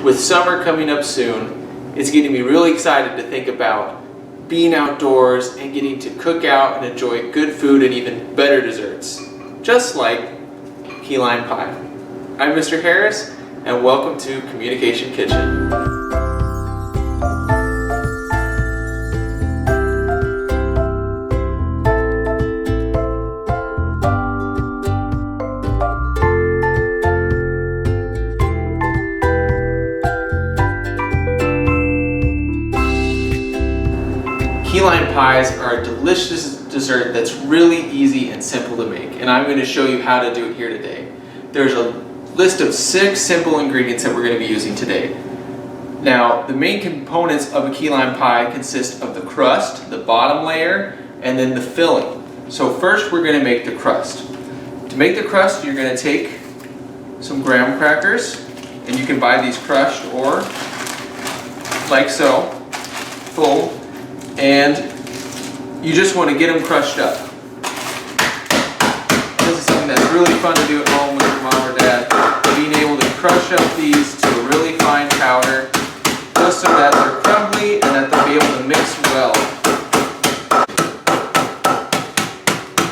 With summer coming up soon, it's getting me really excited to think about being outdoors and getting to cook out and enjoy good food and even better desserts, just like key lime pie. I'm Mr. Harris, and welcome to Communication Kitchen. Key lime pies are a delicious dessert that's really easy and simple to make, and I'm going to show you how to do it here today. There's a list of 6 simple ingredients that we're going to be using today. Now, the main components of a key lime pie consist of the crust, the bottom layer, and then the filling. So first we're going to make the crust. To make the crust, you're going to take some graham crackers, and you can buy these crushed or like so, full. And you just want to get them crushed up. This is something that's really fun to do at home with your mom or dad. Being able to crush up these to a really fine powder, just so that they're crumbly and that they'll be able to mix well.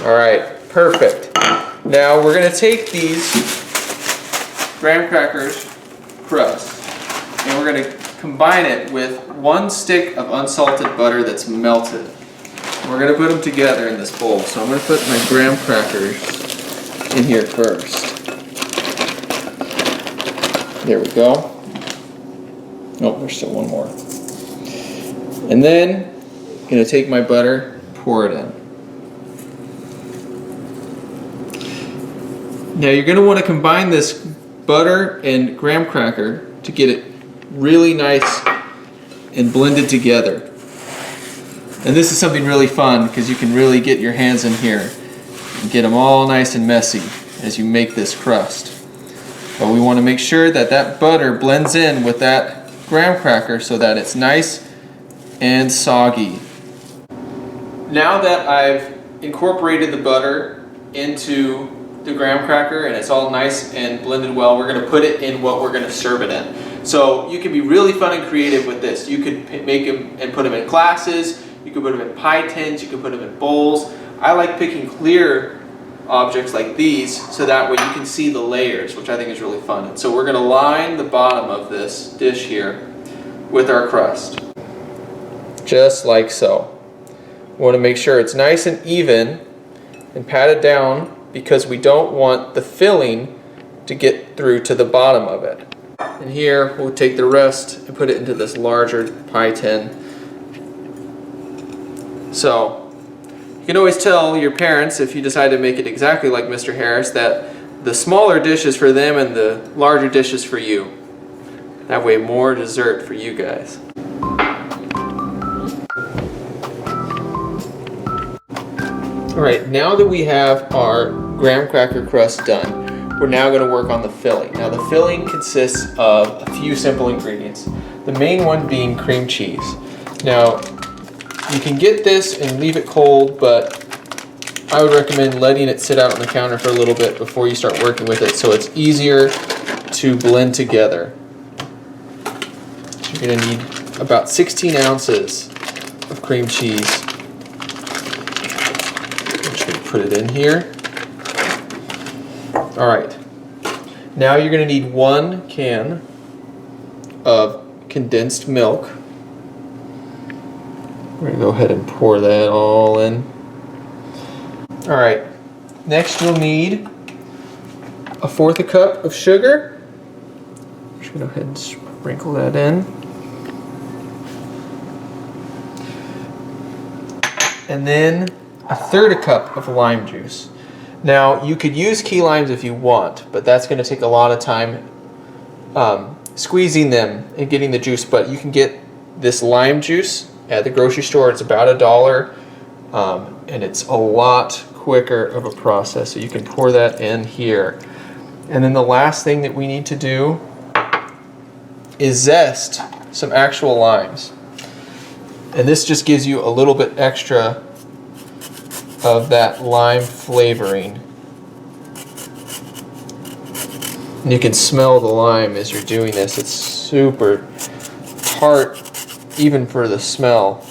Alright, perfect. Now we're going to take these graham crackers crust and we're going to combine it with 1 stick of unsalted butter that's melted. We're going to put them together in this bowl. So I'm going to put my graham crackers in here first. There we go. Oh, there's still one more. And then I'm going to take my butter, pour it in. Now you're going to want to combine this butter and graham cracker to get it really nice and blended together. And this is something really fun because you can really get your hands in here and get them all nice and messy as you make this crust. But we want to make sure that that butter blends in with that graham cracker so that it's nice and soggy. Now that I've incorporated the butter into the graham cracker and it's all nice and blended well, we're going to put it in what we're going to serve it in. So you can be really fun and creative with this. You could make them and put them in glasses, you could put them in pie tins, you could put them in bowls. I like picking clear objects like these so that way you can see the layers, which I think is really fun. And so we're going to line the bottom of this dish here with our crust. Just like so. We want to make sure it's nice and even and pat it down because we don't want the filling to get through to the bottom of it. And here we'll take the rest and put it into this larger pie tin. So you can always tell your parents, if you decide to make it exactly like Mr. Harris, that the smaller dish is for them and the larger dish is for you. That way more dessert for you guys. Alright, now that we have our graham cracker crust done, we're now going to work on the filling. Now the filling consists of a few simple ingredients. The main one being cream cheese. Now you can get this and leave it cold, but I would recommend letting it sit out on the counter for a little bit before you start working with it so it's easier to blend together. So you're going to need about 16 ounces of cream cheese. I'm just going to put it in here. Alright, now you're going to need 1 can of condensed milk. We're going to go ahead and pour that all in. Alright, next you'll need 1/4 cup of sugar. I'm just going to go ahead and sprinkle that in. And then 1/3 cup of lime juice. Now, you could use key limes if you want, but that's going to take a lot of time squeezing them and getting the juice. But you can get this lime juice at the grocery store. It's about $1, and it's a lot quicker of a process. So you can pour that in here. And then the last thing that we need to do is zest some actual limes. And this just gives you a little bit extra of that lime flavoring. And you can smell the lime as you're doing this. It's super tart, even for the smell.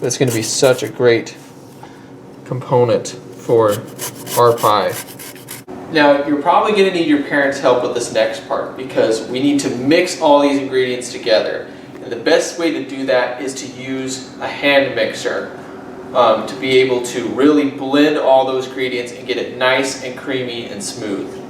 It's going to be such a great component for our pie. Now, you're probably going to need your parents' help with this next part because we need to mix all these ingredients together. And the best way to do that is to use a hand mixer to be able to really blend all those ingredients and get it nice and creamy and smooth.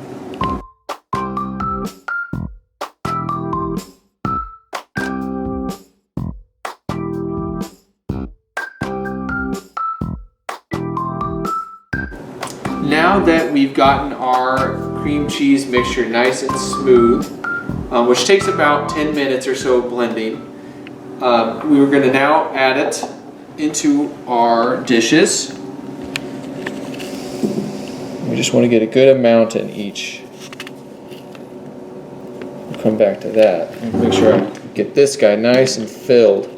Now that we've gotten our cream cheese mixture nice and smooth, which takes about 10 minutes or so blending, we're going to now add it into our dishes. We just want to get a good amount in each. We'll come back to that and make sure I get this guy nice and filled.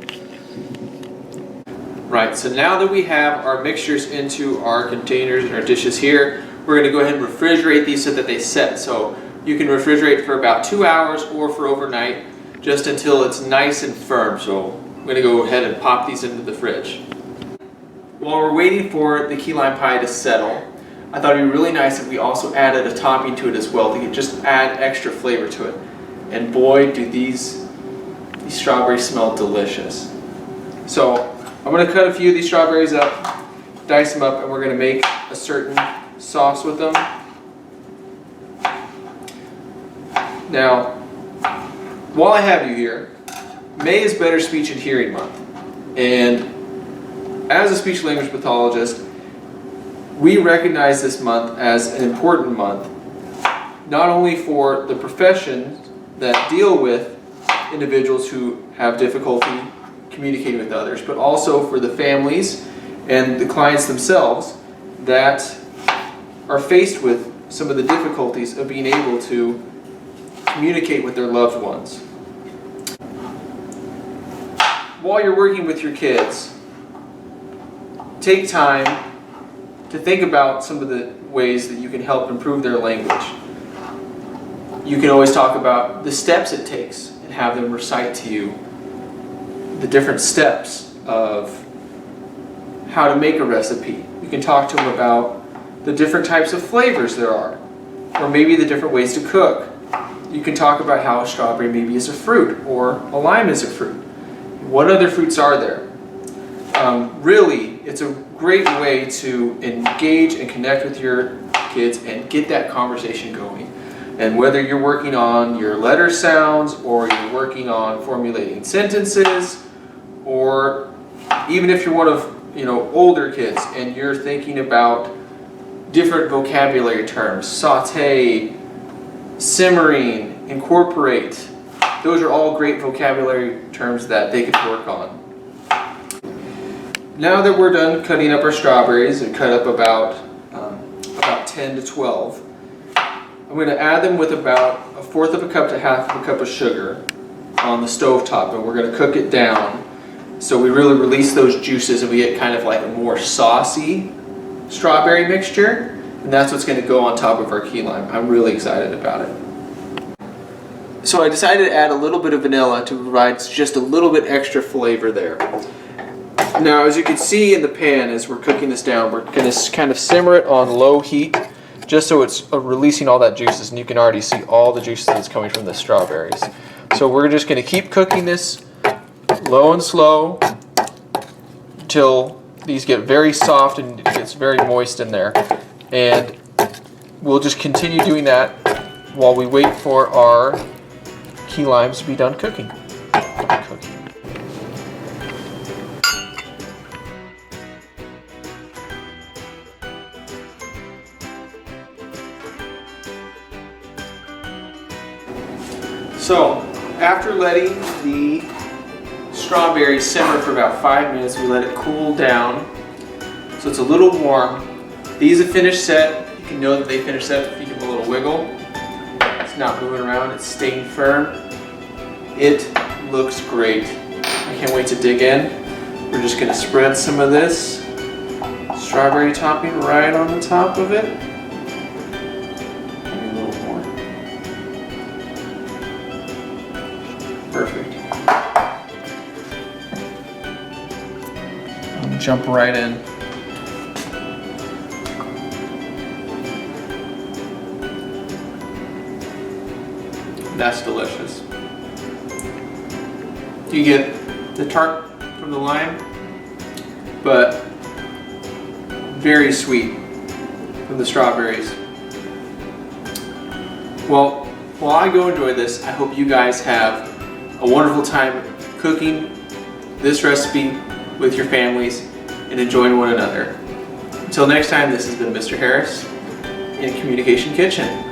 Right, so now that we have our mixtures into our containers and our dishes here, we're going to go ahead and refrigerate these so that they set. So you can refrigerate for about 2 hours or for overnight, just until it's nice and firm. So I'm going to go ahead and pop these into the fridge. While we're waiting for the key lime pie to settle, I thought it would be really nice if we also added a topping to it as well to just add extra flavor to it. And boy, do these strawberries smell delicious. So I'm going to cut a few of these strawberries up, dice them up, and we're going to make a certain sauce with them. Now, while I have you here, May is Better Speech and Hearing Month. And as a speech language pathologist, we recognize this month as an important month, not only for the professions that deal with individuals who have difficulty communicating with others, but also for the families and the clients themselves that are faced with some of the difficulties of being able to communicate with their loved ones. While you're working with your kids, take time to think about some of the ways that you can help improve their language. You can always talk about the steps it takes and have them recite to you the different steps of how to make a recipe. You can talk to them about the different types of flavors there are, or maybe the different ways to cook. You can talk about how a strawberry maybe is a fruit, or a lime is a fruit. What other fruits are there? Really, it's a great way to engage and connect with your kids and get that conversation going. And whether you're working on your letter sounds, or you're working on formulating sentences, or even if you're one of older kids and you're thinking about different vocabulary terms, saute, simmering, incorporate, those are all great vocabulary terms that they could work on. Now that we're done cutting up our strawberries and cut up about 10 to 12, I'm going to add them with about 1/4 of a cup to 1/2 of a cup of sugar on the stove top, and we're going to cook it down so we really release those juices and we get kind of like a more saucy strawberry mixture, and that's what's going to go on top of our key lime. I'm really excited about it. So I decided to add a little bit of vanilla to provide just a little bit extra flavor there. Now, as you can see in the pan as we're cooking this down, we're going to kind of simmer it on low heat just so it's releasing all that juices, and you can already see all the juices that's coming from the strawberries. So we're just going to keep cooking this low and slow until these get very soft and it gets very moist in there. And we'll just continue doing that while we wait for our key limes to be done cooking. So, after letting the strawberries simmer for about 5 minutes, we let it cool down so it's a little warm. These have finished set. You can know that they finished set if you give them a little wiggle. It's not moving around, it's staying firm. It looks great. I can't wait to dig in. We're just going to spread some of this strawberry topping right on the top of it. Maybe a little more. Perfect. I'll jump right in. That's delicious. You get the tart from the lime, but very sweet from the strawberries. Well, while I go enjoy this, I hope you guys have a wonderful time cooking this recipe with your families and enjoying one another. Until next time, this has been Mr. Harris in Communication Kitchen.